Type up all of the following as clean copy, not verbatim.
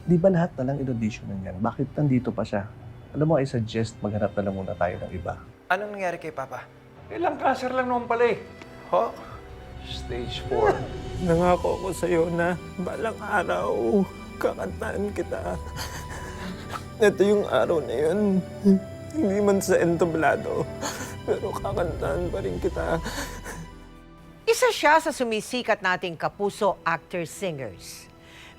Di ba lahat na lang in-audition yan? Bakit nandito pa siya? Alam mo, I suggest maghanap na lang muna tayo ng iba. Anong nangyari kay Papa? Ilang cancer lang naman pala eh. Ho? Stage 4. Nangako ko sa'yo na balang araw, kakantahan kita. Ito yung araw na yun. Hindi man sa entablado, pero kakantahan pa rin kita. Isa siya sa sumisikat nating kapuso actor-singers.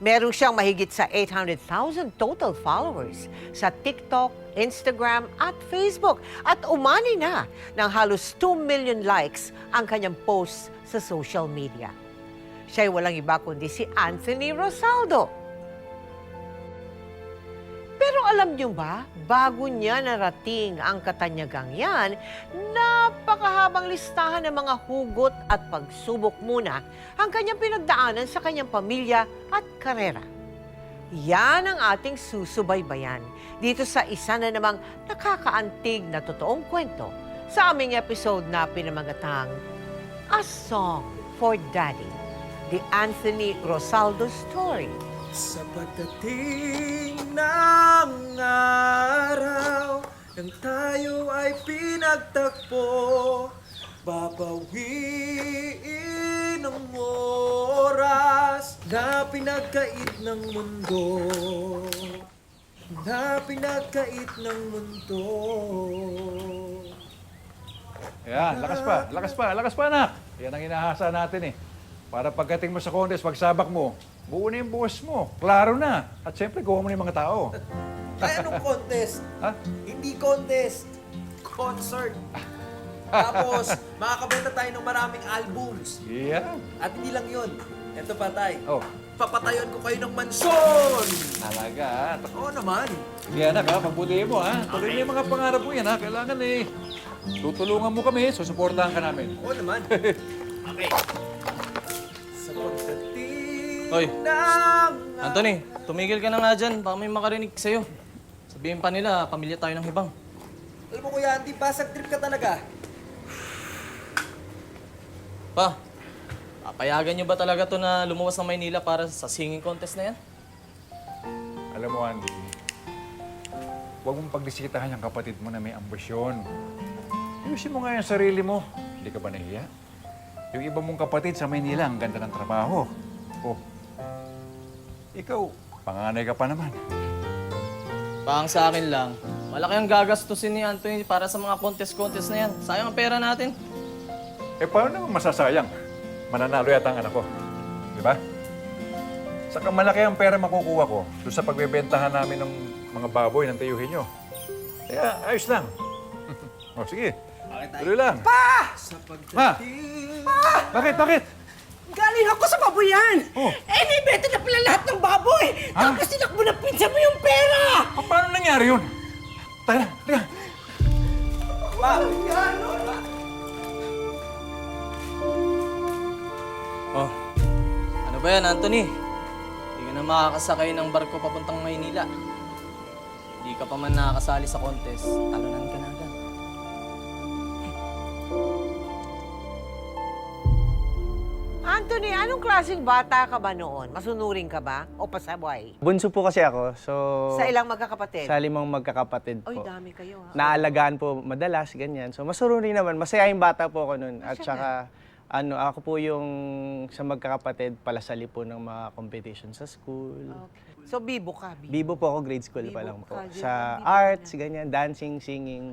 Meron siyang mahigit sa 800,000 total followers sa TikTok, Instagram at Facebook. At umani na ng halos 2 million likes ang kanyang posts sa social media. Siya'y walang iba kundi si Anthony Rosaldo. Pero alam niyo ba, bago niya narating ang katanyagang yan, napakahabang listahan ng mga hugot at pagsubok muna ang kanyang pinagdaanan sa kanyang pamilya at karera. Yan ang ating susubaybayan dito sa isa na namang nakakaantig na totoong kwento sa aming episode na pinamagatang A Song for Daddy, the Anthony Rosaldo Story. Sa pagdating ng araw nang tayo ay pinagtagpo, babawiin ang oras na pinagkait ng mundo, na pinagkait ng mundo. Yan, lakas pa anak. Yan ang inahasa natin eh. Para pagdating mo sa contest, pagsabak mo, buo na yung buwas mo. Klaro na. At siyempre, gawa mo na yung mga tao. Ay, anong contest? Ha? Hindi contest. Concert. Tapos, makakabenta tayo ng maraming albums. Yeah. At hindi lang yun. Ito pa, tay. Oh, Papatayon ko kayo ng mansyon! talaga. Oo naman. Sige anak ha, pagbutihin mo ha. Tuloy na yung mga pangarap mo yan ha. Kailangan eh. Tutulungan mo kami, susuportahan ka namin. Oo naman. Okay. Sa pagdating Hoy, ng... Anthony, tumigil ka na nga dyan. Baka may makarinig sa'yo. Sabihin pa nila, pamilya tayo ng hibang. Alam mo, Kuya Andy, basag trip ka talaga. Pa, papayagan niyo ba talaga to na lumuwas ng Maynila para sa singing contest na yan? Alam mo Andy, huwag mong pagdisitahan yung kapatid mo na may ambisyon. Ayusin mo nga yung sarili mo. Hindi ka ba nahiya? Yung iba mong kapatid sa Maynila, ang ganda ng trabaho. Oh, ikaw, panganay ka pa naman. Pang sa akin lang, malaki ang gagastusin ni Anthony para sa mga contest-contest na yan. Sayang ang pera natin. Eh, paano naman masasayang? Mananalo yata ang anak ko. Di ba? Saka malaki ang pera makukuha ko doon sa pagbebentahan namin ng mga baboy ng tiyuhin nyo. Kaya, ayos lang. O, sige. Tuloy lang. Sa Ma! pagdating... Bakit? Galing ako sa baboyan! Oh. Eh, nibenta na pala lahat ng baboy! Tapos tinakbo na pinsa mo yung pera! Paano nangyari yun? Tayo na, teka. Oh, ano ba yan, Anthony? Hindi ka na makakasakay ng barko papuntang Maynila. Hindi ka pa man nakakasali sa contest, talunan ka na agad. Anthony, anong klaseng bata ka ba noon? Masunuring ka ba? O pasabay? Bunso po kasi ako, so Sa ilang magkakapatid? sa 5 magkakapatid Oy, po. dami kayo ha. Naalagaan po madalas, ganyan. So masururi naman, masayahing bata po ako noon. At saka, ako po yung sa magkakapatid, palasali po ng mga competition sa school. Okay. So, bibo ka? Bibo po ako, grade school pa Bibo lang po. ka, di ba? Sa Bibo arts, ka ganyan, dancing, singing.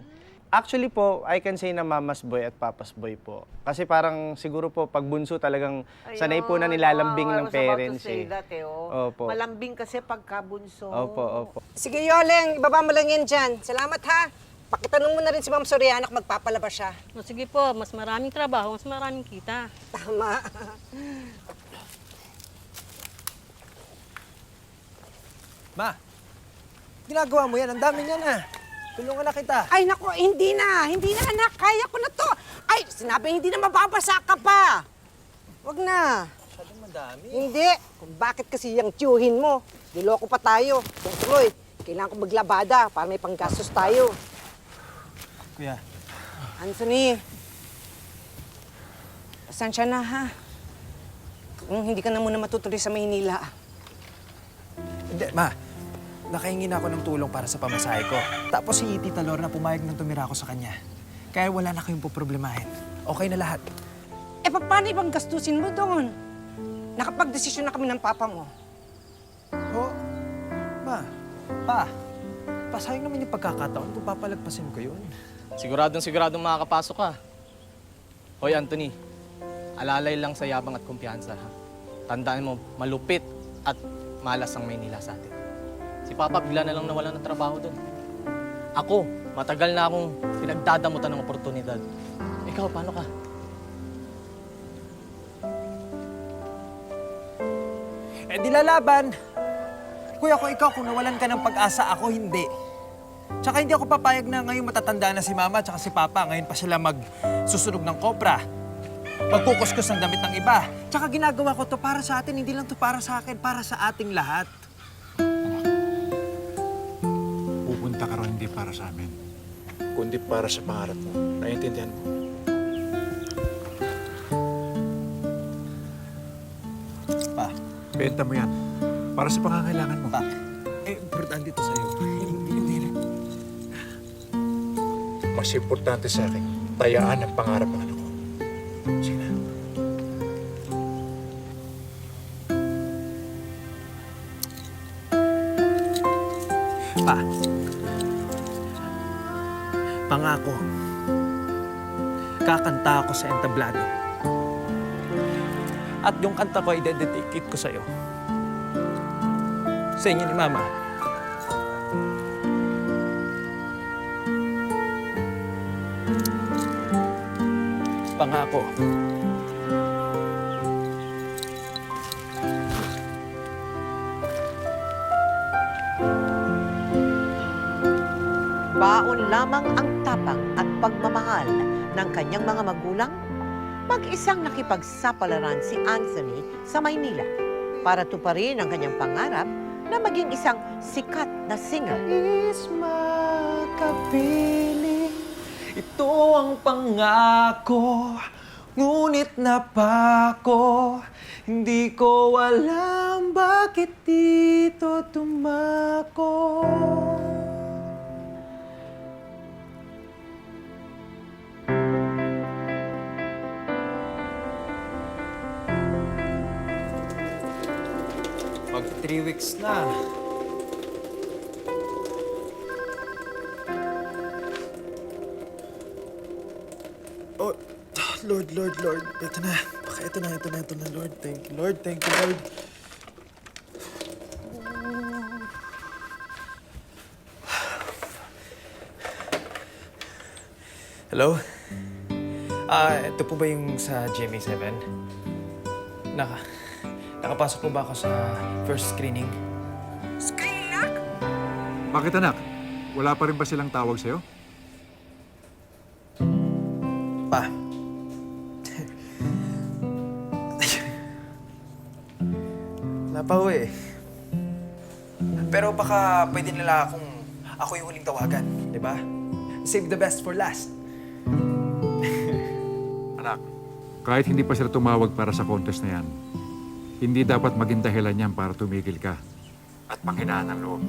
Actually po, I can say na mama's boy at papa's boy po. Kasi parang siguro po, pag bunso talagang sanay po na nilalambing ng parents. I was about to say that Opo. Malambing kasi pagkabunso. Opo. Sige, Yoleng, ibaba mo lang yan dyan. Salamat, ha? Pakitanong mo na rin si Ma'am Soriana kung magpapalabas siya. O sige po, mas maraming trabaho, mas maraming kita. Tama. Ma, ginagawa mo yan. Ang dami niyan, ha? Tulungan na kita. Ay, naku, hindi na. Hindi na, anak. Kaya ko na to. Ay, sinabi hindi na mababasa ka pa. Wag na. Masyadong madami. Hindi. Kung bakit kasi yung tiyuhin mo. Niloko pa tayo. Kung tuloy, kailangan ko maglabada para may panggastos tayo. Kuya, Anthony, pasensya na, ha? Kung hindi ka na muna matutuloy sa Maynila. hindi, ma. nakahingi na ako ng tulong para sa pamasahe ko. Tapos si Tita Lorna pumayag nang tumira ako sa kanya. Kaya wala na kayong poproblemahin. Okay na lahat. Eh, paano ibang gastusin mo doon? Nakapag-desisyon na kami ng papa mo. Oh, pa, sayang naman yung pagkakataon kung papalagpasin ko yun. Siguradong makakapasok ka. Hoy, Anthony. Alalay lang sa yabang at kumpiyansa, ha? Tandaan mo, malupit at malas ang Maynila sa atin. Si Papa bigla na lang nawalan ng trabaho doon. Ako, matagal na akong pinagdadamutan ng oportunidad. Ikaw, paano ka? Eh di lalaban. Kuya, kung ikaw, kung nawalan ka ng pag-asa, ako hindi. Tsaka hindi ako papayag na ngayon matatanda na si Mama at si Papa. Ngayon pa sila magsusunog ng kopra. Magkukuskus ng damit ng iba. Tsaka ginagawa ko to para sa atin, hindi lang to para sa akin, para sa ating lahat. Pupunta ka ron hindi para sa amin, kundi para sa pangarap mo. Naiintindihan mo? Pa, Benta mo yan. Para sa pangangailangan mo. pa, importante to sa'yo. Hindi lang. Mas importante sa akin, tayaan ang pangarap ng anak ko. Sige na. Pa, pangako, kakanta ako sa entablado. At yung kanta ko, i-dedicate ko sa'yo. Sa inyo ni Mama. Pangako. Baon lamang ang tapang at pagmamahal ng kanyang mga magulang, mag-isang nakipagsapalaran si Anthony sa Maynila para tuparin ang kanyang pangarap na maging isang sikat na singer. Is makapiling, ito ang pangako, ngunit napako, hindi ko alam bakit dito tumako. Mag 3 weeks na. Oh, Lord. Ito na. Baka ito na, Lord. Thank you, Lord. Hello? Ito po ba yung sa GMA7? Nakapasok po ba ako sa first screening? Bakit anak? Wala pa rin ba silang tawag sa'yo? Pa. Wala pa ho eh. Pero baka pwede nila ako yung huling tawagan, di ba? Save the best for last. Anak, kahit hindi pa sila tumawag para sa contest na yan, hindi dapat maging dahilan yan para tumigil ka at panghinaan ng loob.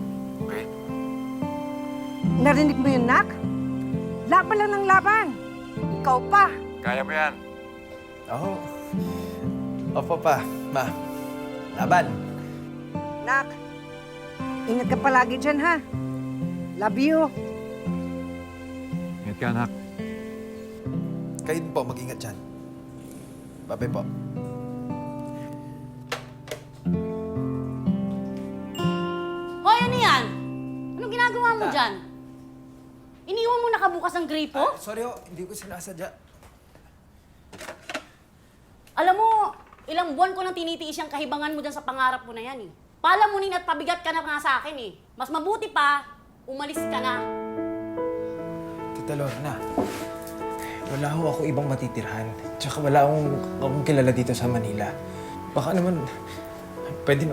Okay? Narinig mo yun, Nak? Laban lang ng laban. Ikaw pa. Kaya mo yan. Oo. Opo pa, Ma. Laban. Nak, ingat ka palagi dyan, ha? Love you. Ingat ka, anak. Kayo din po, mag-ingat dyan. Bye-bye po. Hoy, ano yan? Anong ginagawa mo dyan? Iniwan mo nakabukas ang gripo? Sorry ho, hindi ko sinasadya. Alam mo, ilang buwan ko nang tinitiis yung kahibangan mo dyan sa pangarap mo na yan eh. Palamunin at pabigat ka na nga sa akin eh. Mas mabuti pa, umalis ka na. Tita Lorna, wala ho ako ibang matitirhan. Tsaka wala akong kilala dito sa Manila. Baka naman, pwede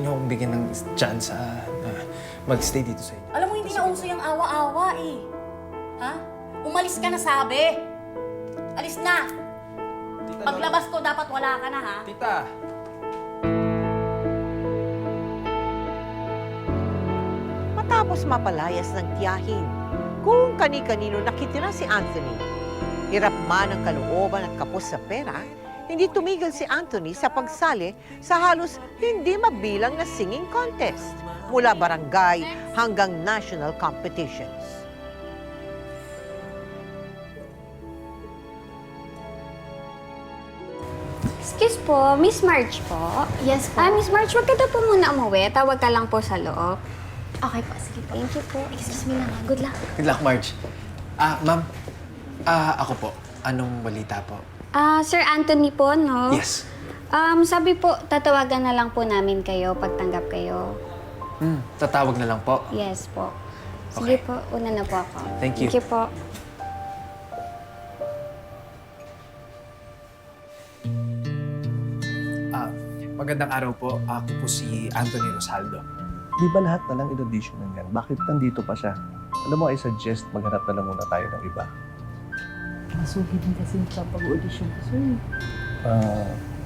niyo akong bigyan ng chance na mag-stay dito sa inyo. Alam mo, hindi na uso yung awa-awa eh. Ha? Umalis ka na sabi. Alis na. Tita Paglabas ko, dapat wala ka na ha. Tita! Tapos mapalayas ng tiyahin kung kani-kanino nakitira si Anthony. Hirap man ang kalooban at kapos sa pera, hindi tumigil si Anthony sa pagsali sa halos hindi mabilang na singing contest mula barangay hanggang national competitions. Excuse po, Miss March po. Yes po. Miss March, wag ka daw po muna umuwi. Tawag ka lang po sa loob. Okay po, sige po. Thank you po. Excuse me lang. Good luck. Good luck, Marge. Ma'am. Ako po. Anong balita po? Sir Anthony po, no? Yes. Sabi po, tatawagan na lang po namin kayo pagtanggap kayo. Tatawag na lang po. Yes po. Sige po, una na po ako. Thank you. Thank you po. Magandang araw po. Ako po si Anthony Rosaldo. Di ba lahat na lang in-audition ng yan? Bakit nandito pa siya? Alam mo, I suggest maghanap na lang muna tayo ng iba. Masuki din kasi sa pag-audition ko, sir.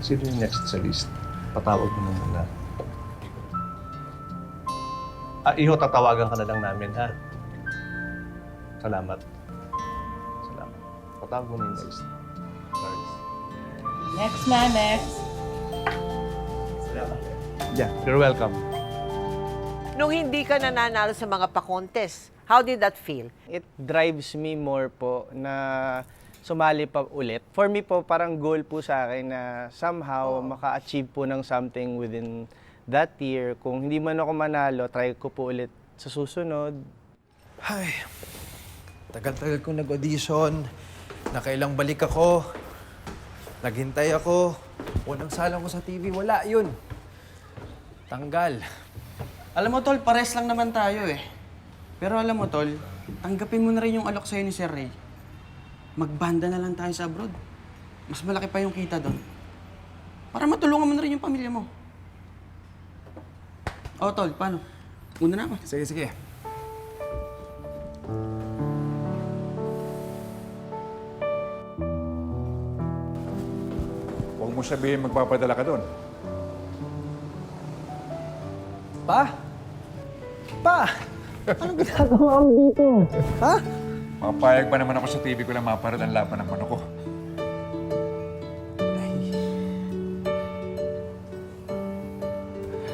Sino yung next sa list? Patawag mo na muna. Iho, tatawagan ka na lang namin, ha? Salamat. Salamat. Patawag mo na yung next. Sorry. Next na, next. Yeah, you're welcome. Nung hindi ka nananalo sa mga pa-contest, how did that feel? It drives me more po na sumali pa ulit. For me po, parang goal po sa akin na somehow maka-achieve po ng something within that year. Kung hindi man ako manalo, try ko po ulit sa susunod. Ay, tagal-tagal kong nag-audition. Nakailang balik ako. Naghintay ako. Unang salang ko sa TV, wala yun. Tanggal. Alam mo, Tol, pares lang naman tayo eh. Pero alam mo, Tol, tanggapin mo na rin yung alok sa'yo ni Sir Ray. Magbanda na lang tayo sa abroad. Mas malaki pa yung kita doon. Para matulungan mo na rin yung pamilya mo. O, Tol, paano? Una na ako. Sige, sige. Huwag mo sabihin magpapadala ka doon. Pa? Pa! Mapayag ba naman ako sa TV ko lang maparad ang laban ng manok ko?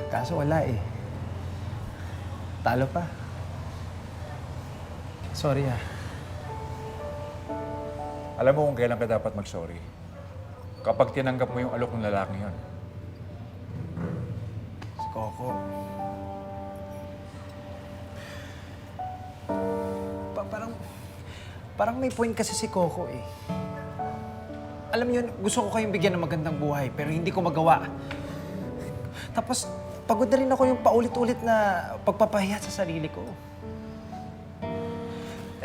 Kaso wala eh. Talo pa. Sorry ah. Alam mo kung kailan ka dapat mag-sorry. Kapag tinanggap mo yung alok ng lalaki yon. Si Coco. Parang may point kasi si Coco eh. Alam niyo, gusto ko kayong bigyan ng magandang buhay, pero hindi ko magawa. Tapos, pagod na rin ako yung paulit-ulit na pagpapahiya sa sarili ko.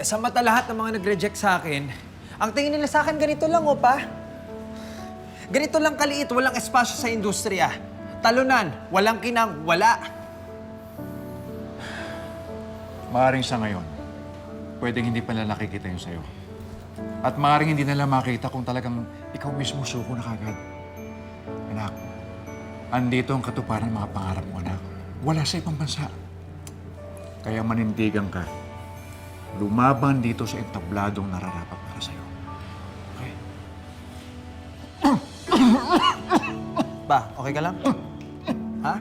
Sa mata lahat ng mga nag-reject sa akin, ang tingin nila sa akin ganito lang, pa. Ganito lang kaliit, walang espasyo sa industriya. Talunan, walang kinang, wala. Maaring sa ngayon, pwedeng hindi pa nila nakikita yun sa'yo. At maaaring hindi nila makita kung talagang ikaw mismo suko na kagad. Anak, andito ang katuparan ng mga pangarap mo, anak. Wala sa ibang bansa. Kaya manindigan ka. Lumaban dito sa entabladong nararapat para sa'yo. Okay? Ba, okay ka lang? Ha?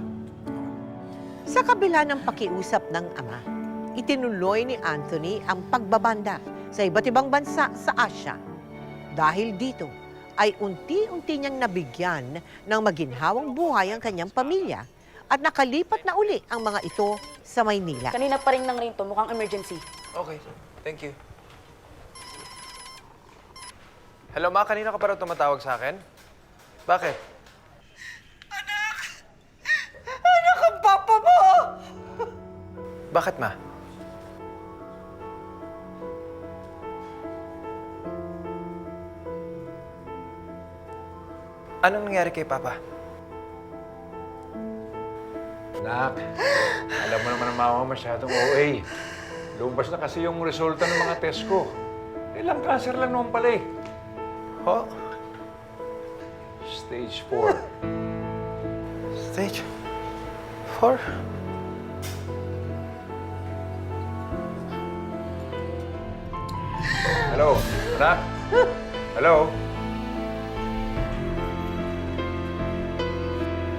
Sa kabila ng pakiusap ng ama, itinuloy ni Anthony ang pagbabanda sa iba't ibang bansa sa Asia. Dahil dito, ay unti-unti niyang nabigyan ng maginhawang buhay ang kanyang pamilya at nakalipat na uli ang mga ito sa Maynila. Kanina pa rin ring to, mukhang emergency. Okay, thank you. Hello, Ma. Kanina ka pa raw tumatawag sa akin? Bakit? Anak! Anak ang papa mo! Bakit, Ma? Anong nangyari kay Papa? Anak, alam mo naman ang mama masyadong OA. Lumabas na kasi yung resulta ng mga test ko. Ilang cancer lang naman pala eh. Ho? Stage 4. Stage 4? Hello? Anak? Hello?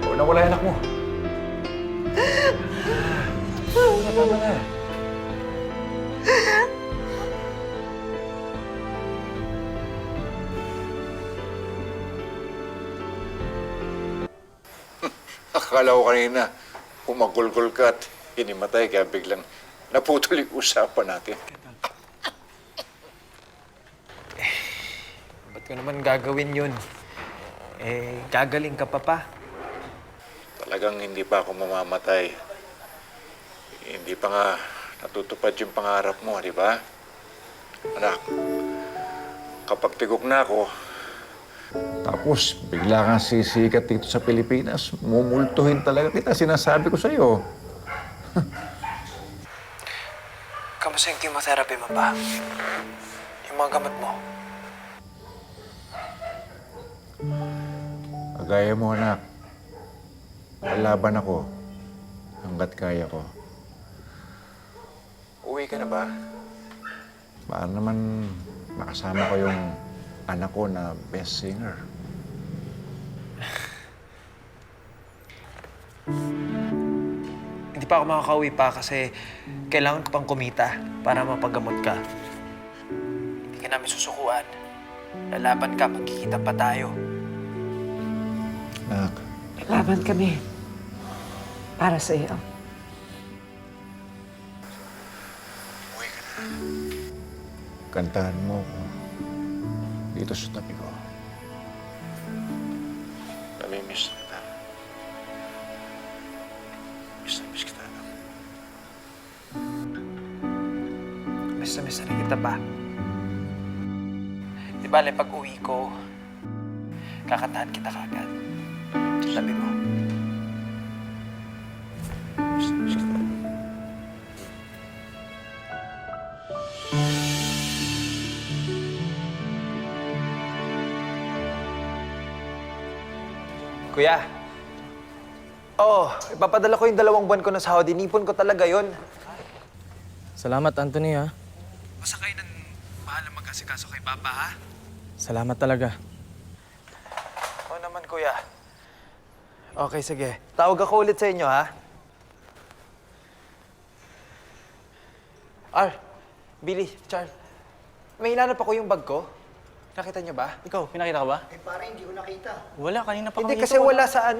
O, nawala yung anak mo. Tama na. Akala ko kanina, kumagulgol ka at hinimatay kaya biglang naputol yung usapan natin. Ba't ko naman gagawin yun? Gagaling ka pa. Talagang hindi pa ako mamamatay. Hindi pa nga natutupad yung pangarap mo, di ba? Anak, kapag tigok na ako, tapos bigla kang sisikat dito sa Pilipinas, mumultuhin talaga kita, sinasabi ko sa'yo. Kamusta yung chemotherapy mo pa? Yung mga gamot mo? Kagaya mo, anak. Lalaban ako hanggat kaya ko. Uwi ka na ba? Para naman makasama ko yung anak ko na best singer. Hindi pa ako makakauwi pa kasi kailangan ko pang kumita para mapagamot ka. Hindi ka namin susukuan. Lalaban ka, magkikita pa tayo. Anak, Laban kami. Para sa iyo. uwi ka na. Kantahan mo ko dito sa tabi ko. Namimiss kita. Miss kita. Miss na rin kita pa. Di ba, pag uwi ko, kakantahan kita kagad. Sa tabi mo. Miss kita. Kuya. Ipapadala ko yung 2 buwan ko na sahod. Inipon ko talaga yon. Salamat, Anthony, ha? Basta kayo nang bahala mag-asikaso kay Papa, ha? Salamat talaga. Oo naman, kuya. Okay, sige. Tawag ako ulit sa inyo, ha? Billy, Charles. May hinanap ako yung bag ko. Nakita niyo ba? Ikaw, pinakita ka ba? Parang hindi ko nakita. Wala, kanina pa Hindi, kami kasi dito. wala sa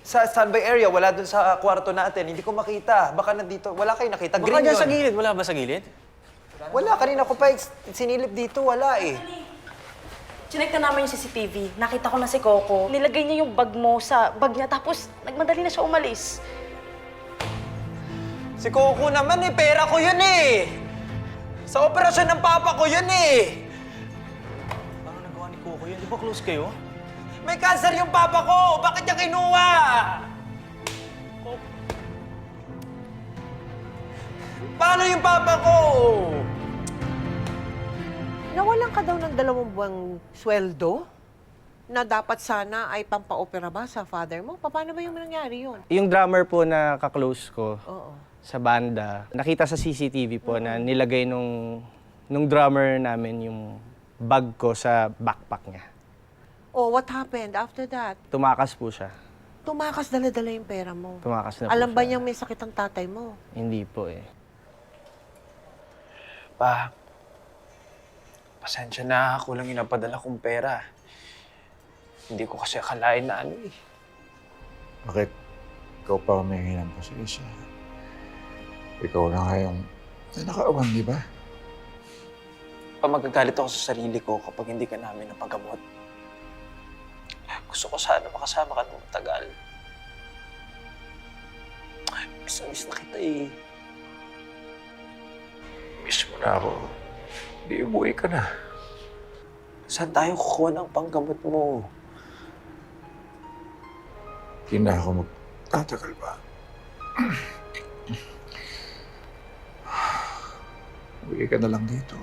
sa standby area. Wala dun sa kwarto natin. Hindi ko makita. Baka nandito. Wala kayo nakita. Baka Green dyan yun. sa gilid. Wala ba sa gilid? Wala. Kanina ko pa sinilip dito. Wala eh. Chinek na namin yung CCTV. Nakita ko na si Coco. Nilagay niya yung bag mo sa bag niya tapos nagmadali na siya umalis. Si Coco naman eh. Pera ko yun eh. Sa operasyon ng papa ko yun eh. Ano nagawa ni Coco yun? Di ba close kayo? May cancer yung papa ko! Bakit niya kinuha? Paano yung papa ko? Nawalan ka daw ng 2 buwang sweldo? Na dapat sana ay pampaopera ba sa father mo? Paano ba yung nangyari yun? Yung drummer po na kaklose ko Oo. sa banda, nakita sa CCTV po na nilagay nung drummer namin yung bag ko sa backpack niya. Oh, what happened after that? Tumakas po siya. Tumakas dala-dala yung pera mo. Tumakas na po Alam ba siya. niyang may sakit ang tatay mo? Hindi po eh. Pa, pasensya na. Kulang yung napadala kong pera. Hindi ko kasi akalain na ano eh. Bakit ikaw pa humingi ng pasensya? Ikaw na nga yung nakaawan, di ba? Pa, magagalit ako sa sarili ko kapag hindi ka namin napagamot. Gusto ko sana makasama ka ng matagal. Miss na kita eh. Miss mo na ako. Di umuwi ka na. Saan tayo kukuha ng panggamot mo? Hindi na ako magtatagal ba? Uwi ka na lang dito.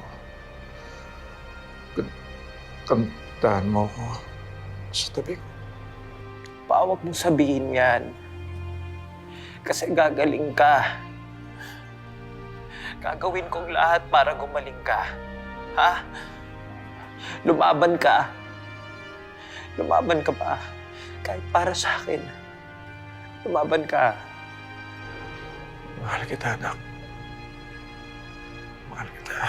Kantahan mo ako sa tabi ko. Pawag mong sabihin yan. Kasi gagaling ka. Gagawin kong lahat para gumaling ka. Ha? Lumaban ka. Lumaban ka pa. Kahit para sa akin. Lumaban ka. Mahal kita, anak. Mahal kita.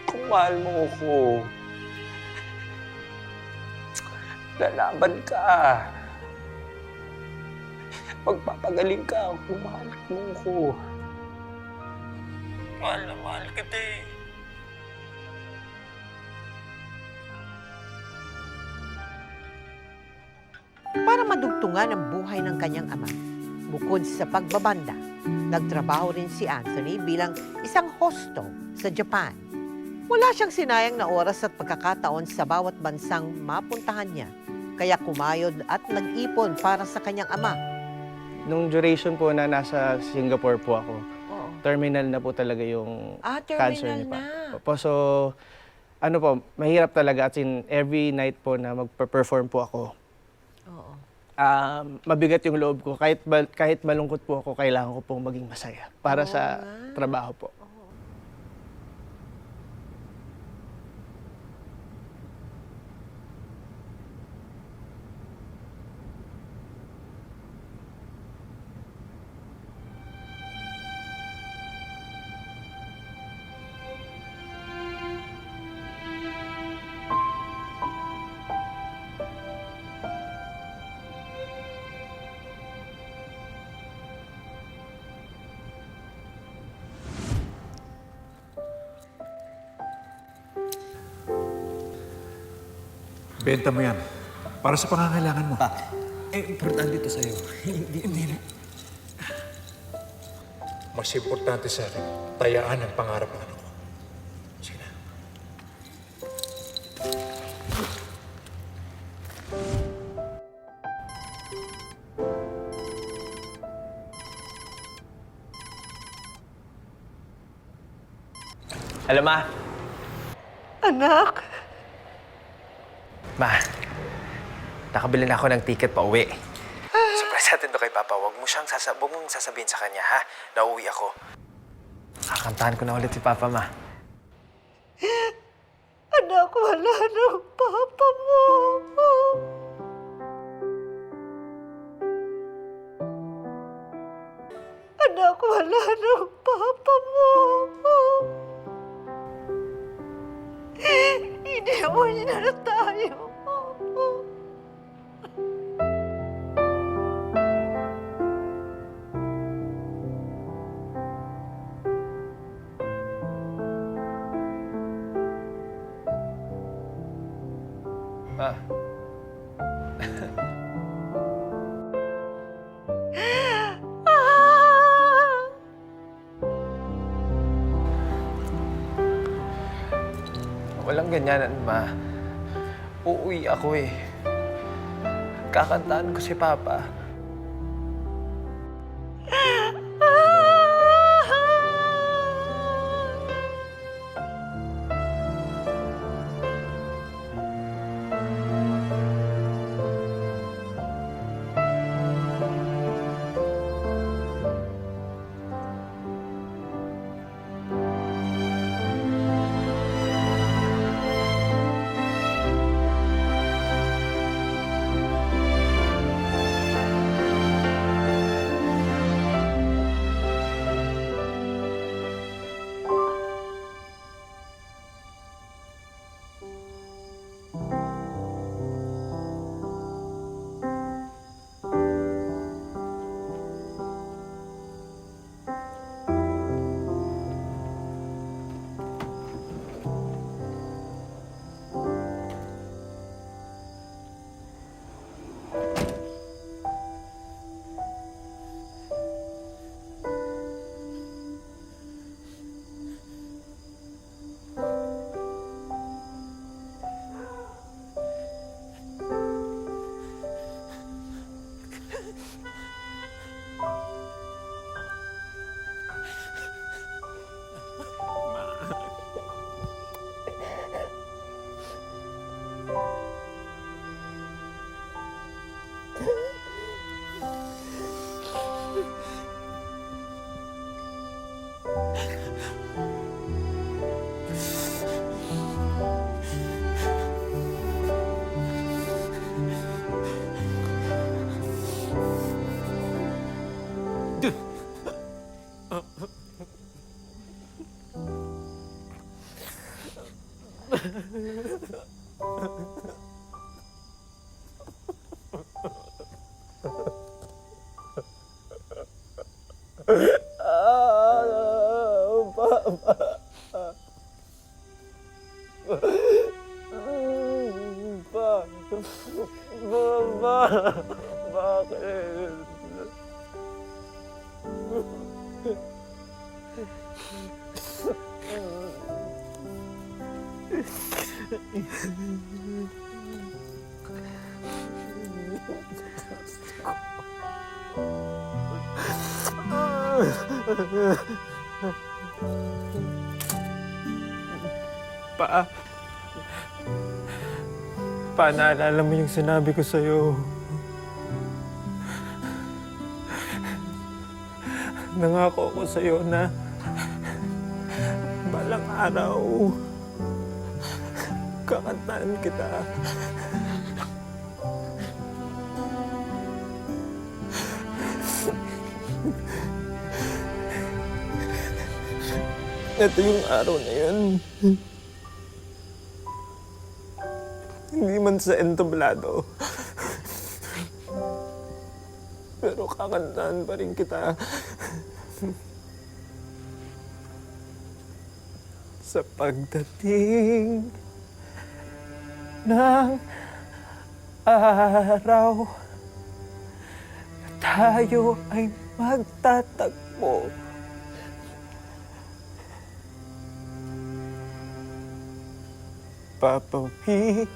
Kung mahal mo ako, lalaban ka. Magpapagaling ka kung mahal mo ako. Mahal na mahal kita eh. Para madugtungan ang buhay ng kanyang ama, bukod sa pagbabanda, nagtrabaho rin si Anthony bilang isang hosto sa Japan. Wala siyang sinayang na oras at pagkakataon sa bawat bansang mapuntahan niya, kaya kumayod at nag-ipon para sa kanyang ama. Nung duration po na nasa Singapore po ako, Oo. terminal na po talaga yung cancer Terminal niya pa. na. Opo, so, ano po, mahirap talaga. As in, every night po na magpa-perform po ako, Oo. mabigat yung loob ko. Kahit malungkot po ako, kailangan ko pong maging masaya para sa trabaho po. Benta mo yan. Para sa pangangailangan mo. Importante to sa'yo. Hindi. Mas importante sa akin, tayaan ang pangarap ng anak ko. Sige na. Alam ma, Anak! Ma, nakabili na ako ng ticket pa uwi. Surprise natin to kay Papa. Huwag mong sasabihin sa kanya, ha? Nauwi ako. Kakantahan ko na ulit si Papa, Ma. Anak, wala ng papa mo! Anak, wala ng papa mo! Iniwan niya na tayo. Ma. Walang ganyanan, Ma. Uuwi ako eh. Kakantaan ko si Papa. Bakit? Pa, naalala mo yung sinabi ko sa'yo. Nangako ako sa'yo na balang araw kakantaan kita. Ito yung araw na yun. Hindi man sa entablado. Pero kakantaan pa rin kita. Sa pagdating ng araw na tayo ay magtatagpo. Papawiin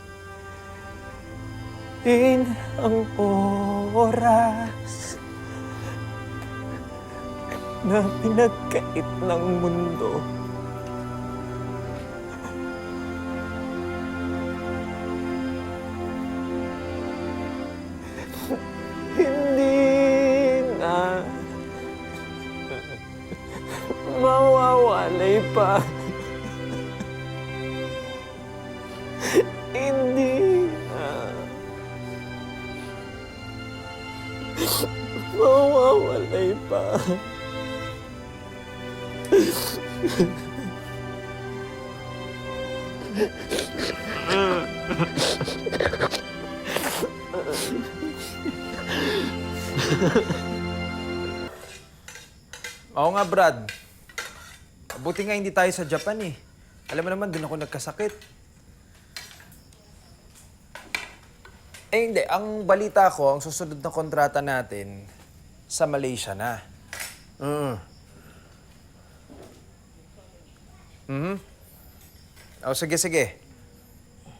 ang oras na pinagkait ng mundo. Hindi na mawawalay pa. Hindi na mawawalay pa. Oo nga, Brad. Buti nga hindi tayo sa Japan eh. Alam mo naman, doon ako nagkasakit. Eh hindi, ang balita ko, ang susunod na kontrata natin, sa Malaysia na. Oh, sige, sige.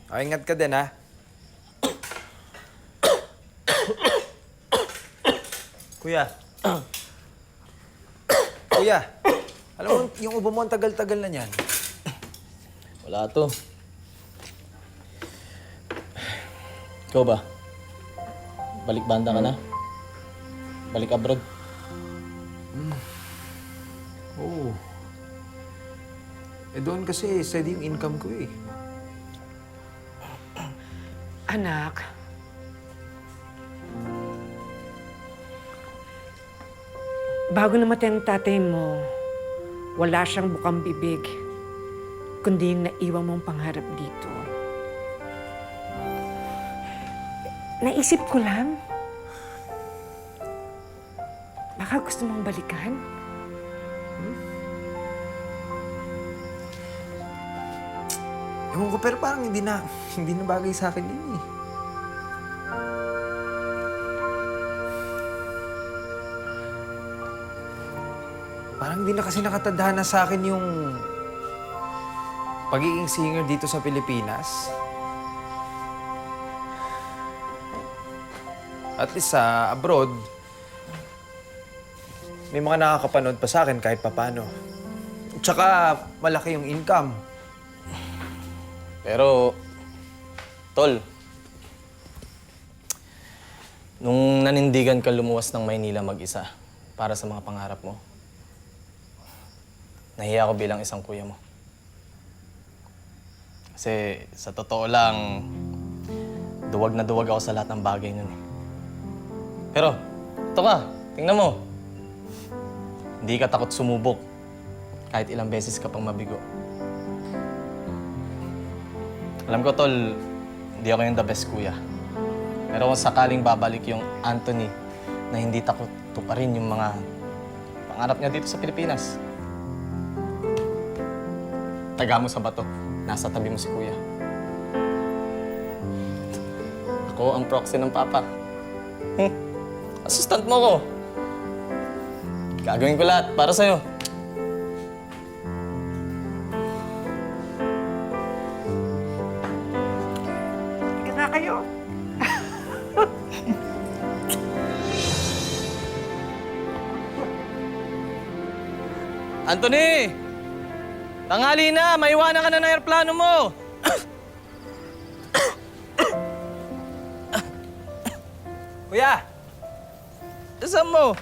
Oh, ingat ka din, ha? Kuya. Kuya, alam mo, yung ubo mo ang tagal-tagal na niyan. Wala to. Ikaw ba? Balik banda ka na? Balik abroad? Oo. Eh doon kasi steady yung income ko eh. Anak, bago namatay ang tatay mo, wala siyang bukang bibig, kundi yung naiwan mong pangarap dito. Naisip ko lang, baka gusto mong balikan? Ewan ko, pero parang hindi na bagay sa akin yun eh. Parang hindi na kasi nakatadhana sa akin yung pagiging singer dito sa Pilipinas. At least sa abroad, may mga nakakapanood pa sa akin kahit papano. Tsaka malaki yung income. Pero, Tol, nung nanindigan ka lumuwas ng Maynila mag-isa para sa mga pangarap mo, nahiya ako bilang isang kuya mo. Kasi sa totoo lang, duwag na duwag ako sa lahat ng bagay nun eh. Pero, ito ka, tingnan mo. Hindi ka takot sumubok kahit ilang beses ka pang mabigo. Alam ko, Tol, hindi ako yung the best kuya. Pero kung sakaling babalik yung Anthony na hindi takot tuparin yung mga Pangarap niya dito sa Pilipinas. Taga mo sa bato. Nasa tabi mo si Kuya. Ako ang proxy ng Papa. Assistant mo ko. Gagawin ko lahat para sa'yo. Ika na kayo. Anthony! Tanghali na! Maiwanan ka na ng aeroplano mo! Kuya! Saan mo?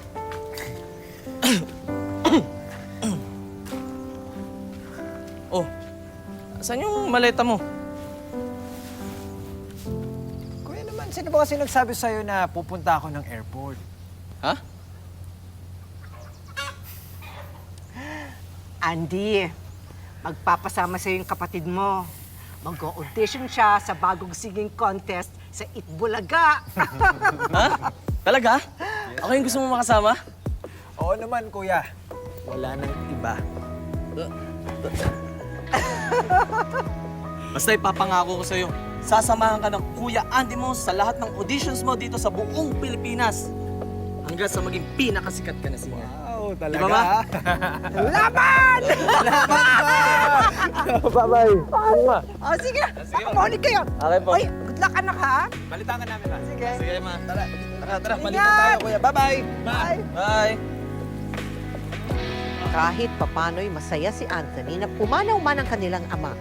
Oh, saan yung maleta mo? Kuya naman, sino ba kasi nagsabi sa'yo na pupunta ako ng airport? Ha? Andy, magpapasama sa'yo yung kapatid mo. Mag-audition siya sa bagong singing contest sa Itbulaga. Ha? Talaga? Ako yung gusto mo makasama? Oo naman, kuya. Wala nang iba. Basta ipapangako ko sa'yo, sasamahan ka ng Kuya Andy mo sa lahat ng auditions mo dito sa buong Pilipinas. Hanggang sa maging pinakasikat ka na singer. Wow, talaga. Di ba, Ma? Laban! Bye-bye. O, sige. Makamaunig kayo. Okay po. Oy, good luck, anak, ha? Balitaan ka namin, ha? Sige. Sige, Ma. Tara, Ingat! balikan tayo, Kuya. Bye-bye. Bye. Bye. Kahit papano'y masaya si Anthony na pumanaw man ang kanilang ama,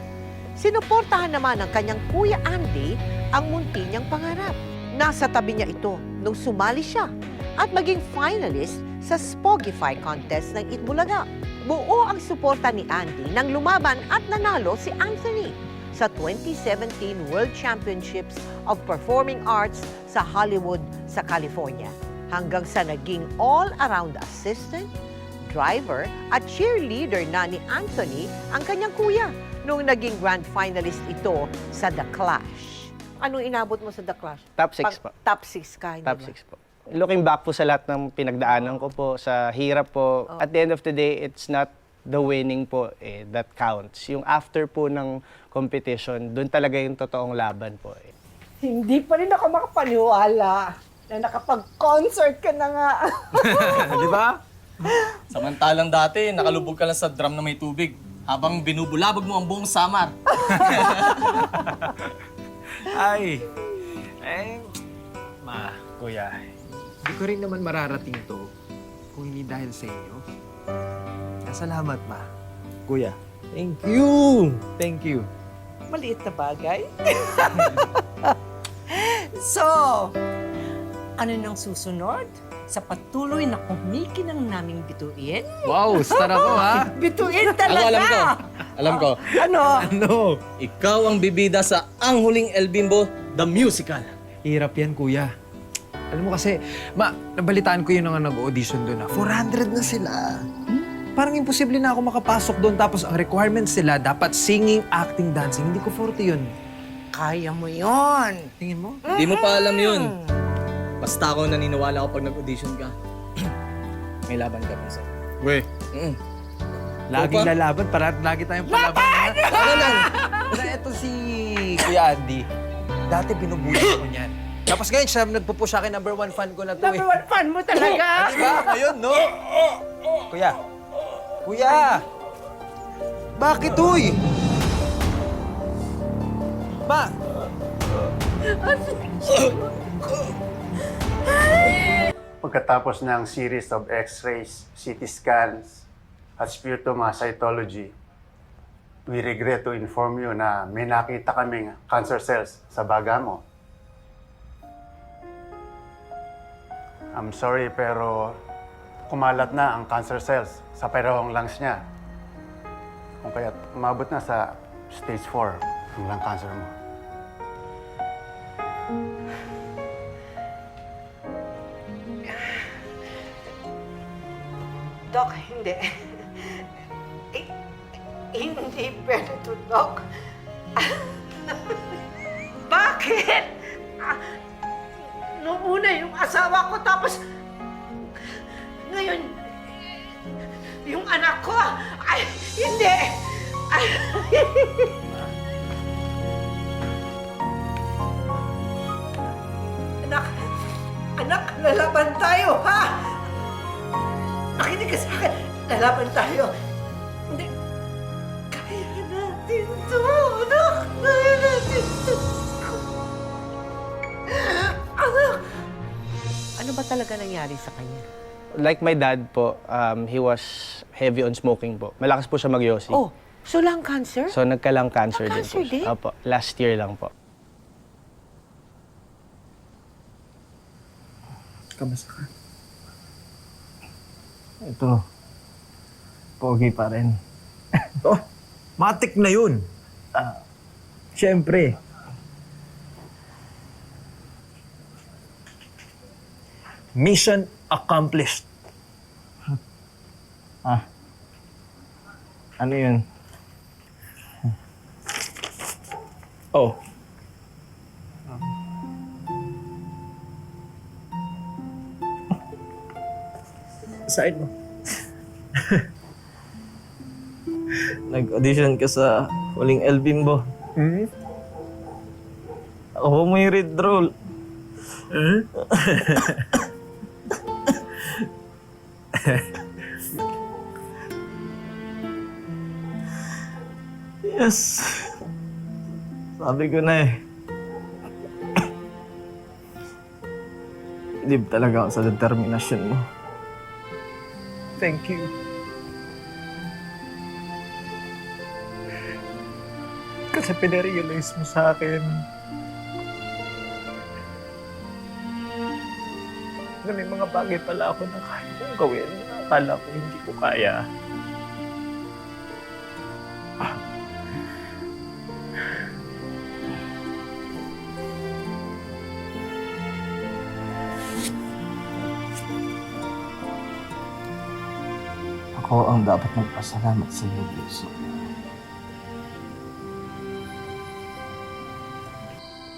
sinuportahan naman ng kanyang Kuya Andy ang munti niyang pangarap. Nasa tabi niya ito nung sumali siya at maging finalist sa Spogify contest ng Itbulaga. Buo ang suporta ni Andy nang lumaban at nanalo si Anthony sa 2017 World Championships of Performing Arts sa Hollywood sa California. Hanggang sa naging all-around assistant, driver at cheerleader na ni Anthony ang kanyang kuya nung naging grand finalist ito sa The Clash. Anong inabot mo sa The Clash? Top 6 po. Top 6 ka, hindi Top ba? 6 po. Looking back po sa lahat ng pinagdaanan ko po, sa hirap po, at the end of the day, it's not the winning po that counts. Yung after po ng competition, doon talaga yung totoong laban po. Hindi pa rin ako makapaniwala na nakapag-concert ka na nga. Di ba? Samantalang dati, nakalubog ka lang sa drum na may tubig habang binubulabog mo ang buong Samar. Ay, ma, kuya, hindi ko rin naman mararating to kung hindi dahil sa inyo. Salamat, ma. Kuya, thank you! Thank you. Maliit na bagay. So, ano nang susunod? Sa patuloy na kumikinang naming bituin? Wow, star ako, ha? Bituin talaga! Alam ko. Alam ko. Ano? Ano? Ikaw ang bibida sa Ang Huling El Bimbo, the musical. Hirap yan, kuya. Alam mo kasi, ma, nabalitaan ko yun nang nag-audition doon, ha? 400 na sila. Parang imposible na ako makapasok doon. Tapos ang requirements sila, dapat singing, acting, dancing. Hindi ko forte yun. Kaya mo yon. Tingin mo? Di mo pa alam yun. Basta ako naniniwala ko pag nag-audition ka. May laban ka pa sa. We. Laging Opa. lalaban. Lagi tayong palaban. Ano lang? Na ito si Kuya Andy. Dati binubuli ko niyan. Tapos ngayon siya nagpo-push sa akin, #1 fan ko na to Number one fan mo talaga. Diba? Ngayon, no? Kuya. Kuya! Bakit, uy? Ma! Pagkatapos ng series of x-rays, CT scans, at sputocytology, we regret to inform you na may nakita kaming cancer cells sa baga mo. I'm sorry pero kumalat na ang cancer cells sa parehong lungs niya. Kung kaya't umabot na sa stage 4 ang lung cancer mo. Dok, hindi. Hindi pwede to, Dok. Bakit? Noong una yung asawa ko, tapos ngayon, Yung anak ko! Ay, hindi! Ay, anak, lalaban tayo, ha? Makinig ka sa akin. Lalaban tayo. Hindi. Kaya natin to, anak. Kaya natin to. Anak. Ano ba talaga nangyari sa kanya? Like my dad po, he was heavy on smoking po. Malakas po siya magyosi. Oh, so lung cancer? So nagka-lung cancer din Cancer po din? siya. Opo, last year lang po. Kamusta ka? Ito, pogi pa rin. Oh, matik na yun. Siyempre. Mission accomplished. Ano yun? Oh. Side mo. Nag-audition ka sa huling El Bimbo. Ako mo yung lead role. Yes. Sabi ko na eh. Believe talaga ako sa determinasyon mo. Thank you. Kasi pinarealize mo sa akin na may mga bagay pala ako na kaya kong gawin. Akala ko hindi ko kaya. Ako ang dapat magpasalamat sa iyo, Diyos.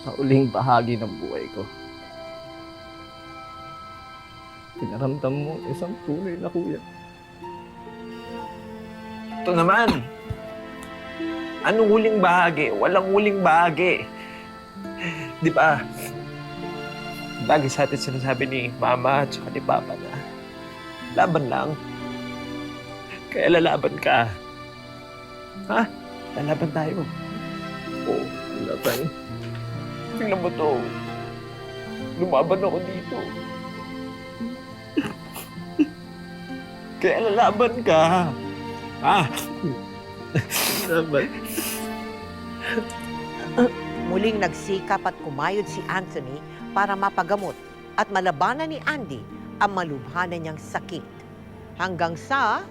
Sa uling bahagi ng buhay ko, pinaramdam mo isang tunay na kuya. Ito naman. Anong huling bahagi? Walang huling bahagi. Di ba? Lagi sa atin sinasabi ni Mama at saka ni Papa na laban lang. Kaya lalaban ka. Ha? Lalaban tayo. Oo, lalaban. Tingnan mo to. Lumaban ako dito. Kaya lalaban ka. Ha? Lalaban. Muling nagsikap at kumayod si Anthony para mapagamot at malabanan ni Andy ang malubhanan niyang sakit. Hanggang sa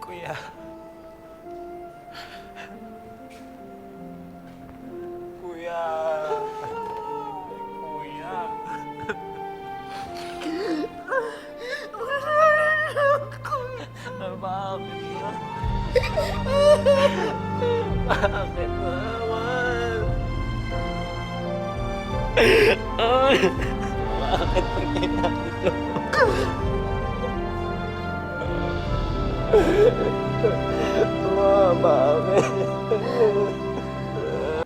Kuya. Kuya. Kuya. Bakit ba? Bakit naman? Bakit nangyayari ito?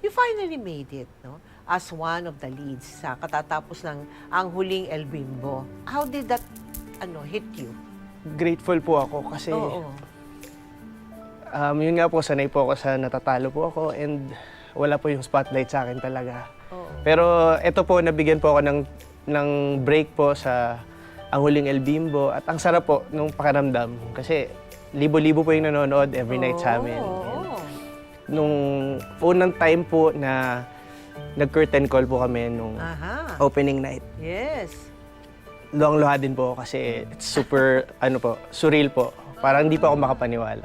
you finally made it, no? As one of the leads sa katatapos ng Ang Huling El Bimbo. How did that hit you? Grateful po ako kasi Oo. yun nga po, sanay po ako sa natatalo po ako and wala po yung spotlight sa akin talaga. Oo. Pero ito po, nabigyan po ako ng break po sa Ang Huling El Bimbo at ang sarap po nung pakiramdam kasi libo-libo po yung nanonood every night sa amin. Oo. Nung unang time po na nag-curtain call po kami nung Aha. opening night, Yes. luwang-luha din po ako kasi it's super, surreal po. Parang hindi pa ako makapaniwala.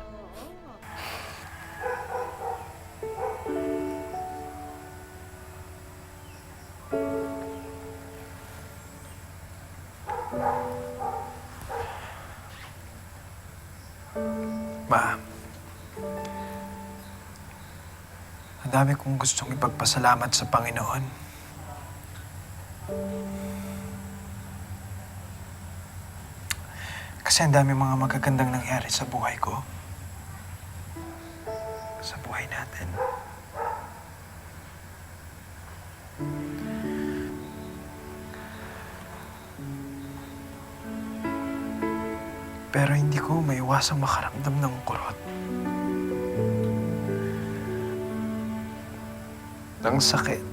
Ma, dami kong gustong ipagpasalamat sa Panginoon. Kasi ang dami mga magagandang nangyari sa buhay ko. Sa buhay natin. Pero hindi ko maiwasang makaramdam ng kurot. Ng sakit.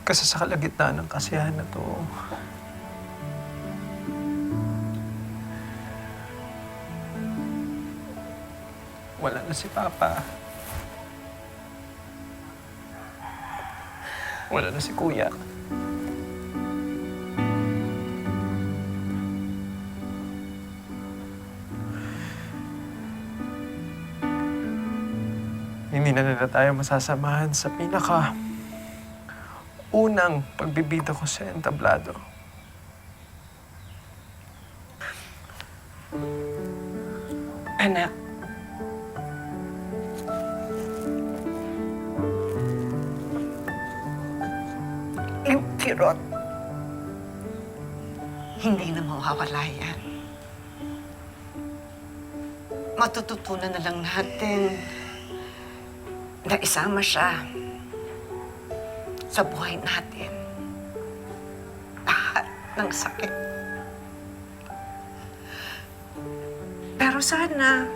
Kasi sa kalagitnaan ng kasiyahan na to, wala na si Papa. Wala na si Kuya. Hindi na nila tayo masasamahan sa unang pagbibida ko sa entablado. Anak, yung kirot, hindi na mawawala yan. Matututunan na lang natin na isama siya sa buhay natin. Lahat ng sakit. Pero sana,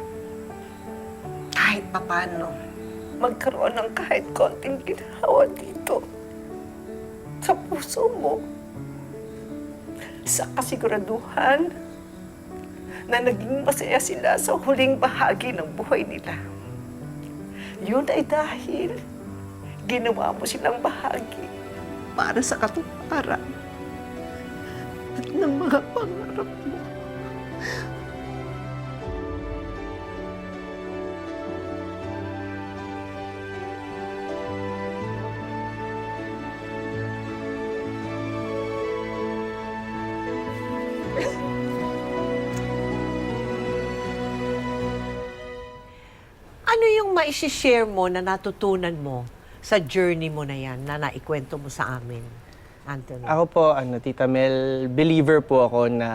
kahit papano, magkaroon ng kahit konting ginhawa dito sa puso mo. Sa kasiguraduhan na naging masaya sila sa huling bahagi ng buhay nila. Yun ay dahil ginawa mo silang bahagi para sa katuparan ng mga pangarap mo. Ano yung maishishare mo na natutunan mo sa journey mo na yan na naikwento mo sa amin, Anthony? Ako po, Tita Mel, believer po ako na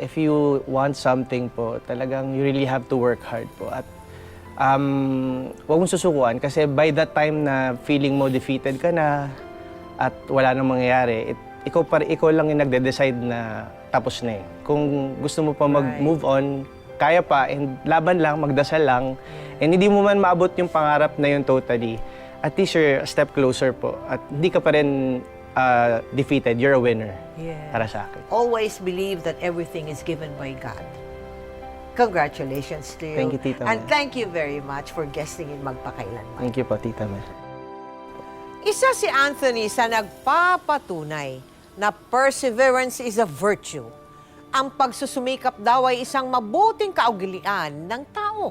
if you want something po, talagang you really have to work hard po. At huwag mong susukuan kasi by that time na feeling mo defeated ka na at wala nang mangyayari, ikaw lang yung nagde-decide na tapos na eh. Kung gusto mo pa mag-move on, kaya pa, and laban lang, magdasal lang, and hindi mo man maabot yung pangarap na yun totally, at least you're a step closer po. At hindi ka pa rin defeated, you're a winner. Yeah. Para sa akin. Always believe that everything is given by God. Congratulations to you. Thank you, Tita And Mel. thank you very much for guesting in Magpakailanman. Thank you po, Tita Mel. Isa si Anthony sa nagpapatunay na perseverance is a virtue. Ang pagsusumikap daw ay isang mabuting kaugalian ng tao.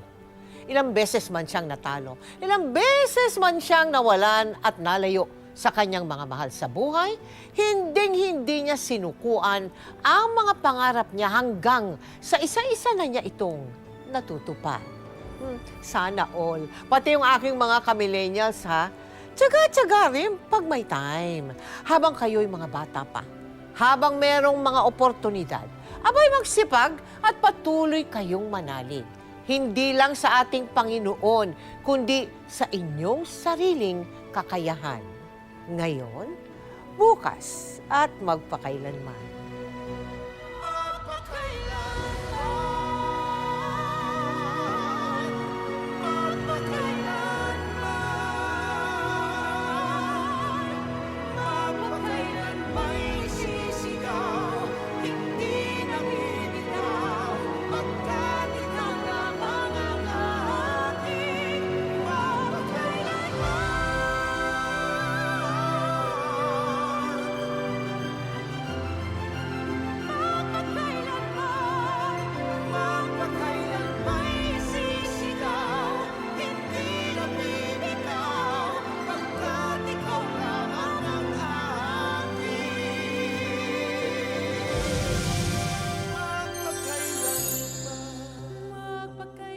Ilang beses man siyang natalo, ilang beses man siyang nawalan at nalayo sa kanyang mga mahal sa buhay, hinding-hindi niya sinukuan ang mga pangarap niya hanggang sa isa-isa na niya itong natutupad. Sana all. Pati yung aking mga kamillennials, ha? Tsaga-tsaga rin pag may time. Habang kayo'y mga bata pa. Habang merong mga oportunidad, abay magsipag at patuloy kayong manalig. Hindi lang sa ating Panginoon, kundi sa inyong sariling kakayahan. Ngayon, bukas at magpakailanman.